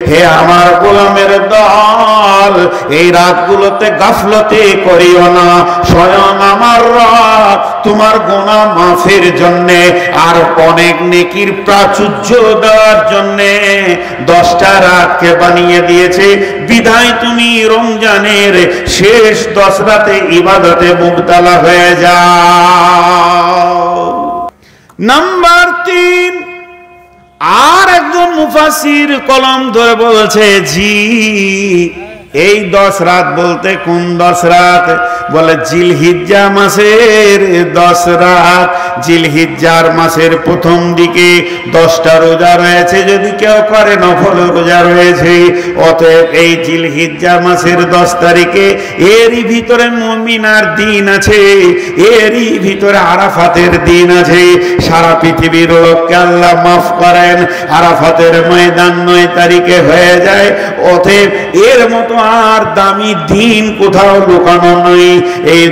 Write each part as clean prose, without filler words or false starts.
হে আমার গোলামের দল, এই রাতগুলোতে গাফলতি করিও না। স্বয়ং আমার রব তোমার গুনাহ মাফের জন্যে আর অনেক নেকির প্রাচুর্য দেওয়ার জন্যে 10টা রাতকে বানিয়ে দিয়েছে। বিধায় তুমি রমজানের শেষ 10 রাতে ইবাদতে মুবতালা হয়ে যাও। নাম্বার 3, আর একজন মুফাসসির কলম ধরে বলছে, জি এই 10 রাত বলতে কোন 10 রাত? বলে জিলহিজ্জা মাসের 10 রাত। জিলহিজ্জার মাসের প্রথম দিকে 10টা রোজা রয়েছে, যদি কেউ করে নফল রোজা রয়েছে। অতএব এই জিলহিজ্জা মাসের 10 তারিখে এরই ভিতরে মুমিনার দিন আছে, এরই ভিতরে আরাফাতের দিন আছে। সারা পৃথিবীর লোককে আল্লাহ মাফ করেন। আরাফাতের ময়দান 9 তারিখে হয়ে যায়। অতএব এর মতো আর দামি দিন কোথাও লুকানো নেই। এই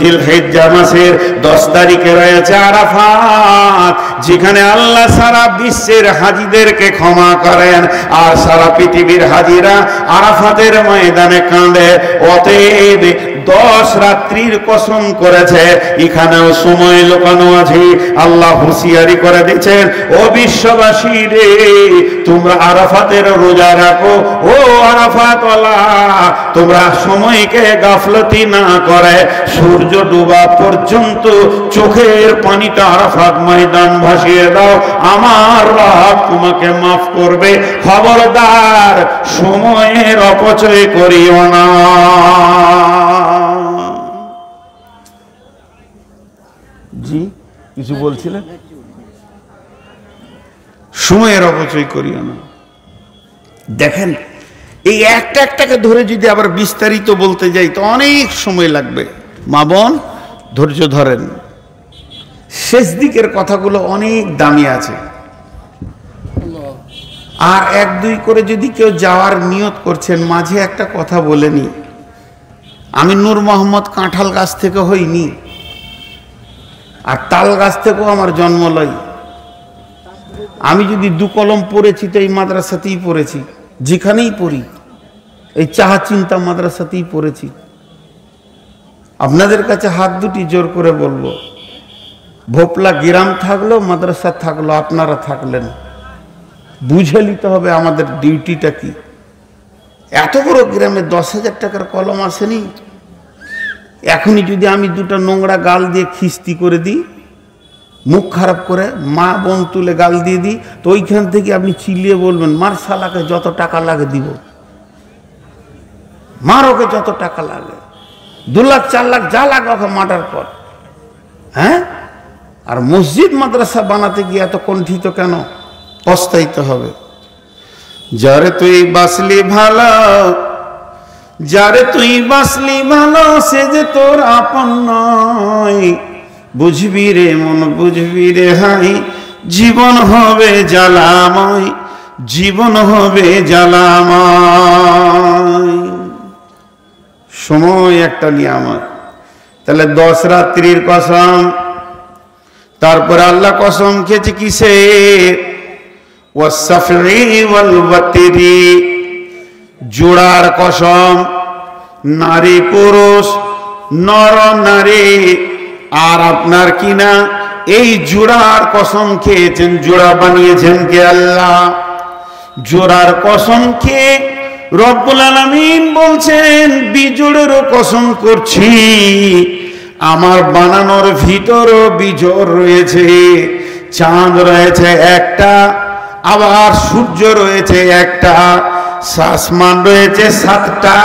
জিলহিজ্জা মাসের 10 তারিখে রয়েছে আরাফাত, যেখানে আল্লাহ সারা বিশ্বের হাজীদেরকে ক্ষমা করেন আর সারা পৃথিবীর হাজীরা আরাফাতের ময়দানে কাঁদে। অতএব 10 রাত্রির কসম করেছে, এখানেও সময় লুকানো আছে। আল্লাহ হুঁশিয়ারি করে দিচ্ছেন, ও বিশ্ববাসী রে, তোমরা আরাফাতের রোজা রাখো। ও আরাফাতওয়ালা, তোমরা সময়কে গাফলতি না করে সূর্য ডোবা পর্যন্ত চোখের পানিটা আরাফাত ময়দান ভাসিয়ে দাও, আমার রব তোমাকে মাফ করবে। খবরদার সময়ের অপচয় করিও না। জি কিছু বলছিলেন? সময়ের অপচয় করিও না। দেখেন, এই একটাকে ধরে যদি আবার বিস্তারিত বলতে যাই তো অনেক সময় লাগবে। মা বোন ধৈর্য ধরেন, শেষ দিকের কথাগুলো অনেক দামি আছে। আর 1-2 করে যদি কেউ যাওয়ার নিয়ত করছেন, মাঝে একটা কথা বলে নি, আমি নূর মোহাম্মদ কাঁঠাল গাছ থেকে হইনি, আর তাল গাছ থেকেও আমার জন্ম লয়। আমি যদি 2 কলম পড়েছি তো এই মাদ্রাসাতেই পড়েছি, যেখানেই পড়ি এই চাহা চিন্তা মাদ্রাসাতেই পড়েছি। আপনাদের কাছে হাত দুটি জোর করে বলবো, ভোপলা গ্রাম থাকলেও মাদ্রাসা থাকলো, আপনারা থাকলেন, বুঝে নিতে হবে আমাদের ডিউটিটা কি। এত বড় গ্রামে 10,000 টাকার কলম আসেনি। এখনই যদি আমি 2টা নোংরা গাল দিয়ে খিস্তি করে দিই, মুখ খারাপ করে মা বোন তুলে গাল দিয়ে দিই, তো ওইখান থেকে আপনি চিল্লিয়ে বলবেন, মার শালাকে যত টাকা লাগে দিব, মার ওকে যত টাকা লাগে, 2 লাখ 4 লাখ যা লাগে ওকে মারার পর। হ্যাঁ, আর মসজিদ মাদ্রাসা বানাতে গিয়ে এত কণ্ঠিত কেন? পস্তাইতে হবে। যারে তুই বাসলি ভালো, যারে তুই বাসলি ভালো, সে যে তোর আপন নয়। বুঝবি রে মন, বুঝবি রে হাই, জীবন হবে জ্বালাময়, জীবন হবে জ্বালাময়। সময় একটা নিয়ামত। তাহলে 10 রাত্রির কসম, তারপরে আল্লাহ কসম খেয়েছে কিসে? ওয়াসফি ওয়াল ওয়াতরি, জোড়ার কসম। নারী পুরুষ, নর নারী, আর আপনার কিনা এই জোড়ার কসম খেয়েছেন, জোড়া বানিয়েছেন কে? আল্লাহ। জোড়ার কসম খেয়ে রব্বুল আলামিন বলছেন, বিজোড়েরও কসম করছি, আমার বানানোর ভিতরও বিজোড় রয়েছে। চাঁদ রয়েছে একটা, আবার সূর্য রয়েছে একটা, আসমান রয়েছে 7টা।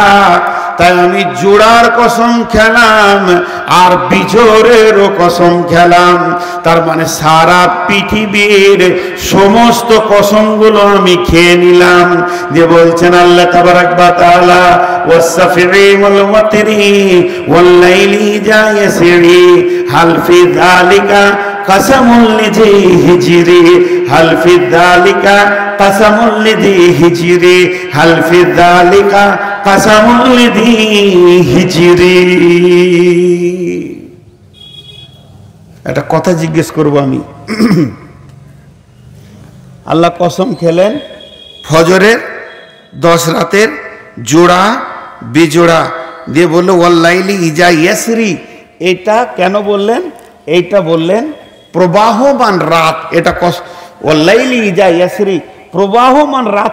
তাই আমি জোড়ার কসম খেলাম আর বিজোড়েরও কসম খেলাম। তার মানে সারা পৃথিবীর সমস্ত কসমগুলো আমি খেয়ে নিলাম। যে বলছেন আল্লাহ তাবারাক ওয়া তাআলা, ওয়াসফি ওয়াল ওয়াতরি ওয়াল লাইলি ইযা ইয়াসরি, হাল ফি যালিকা কাসামুল লিজি হিজরি, হাল ফি যালিকা কাসামুল লিজি হিজরি, হাল ফি যালিকা কাসামুল লিজি হিজরি। একটা কথা জিজ্ঞেস করব আমি। আল্লাহ কসম খেলেন ফজরের, 10 রাতের জোড়া বিজোড়া দিয়ে বললো ওয়াল্লাইলি ইজা ইয়াসরি। এটা কেন বললেন? এইটা বললেন প্রবাহমান রাত, এটা ওয়াল্লাইলি ইজা ইয়াসরি, প্রবাহমান রাত।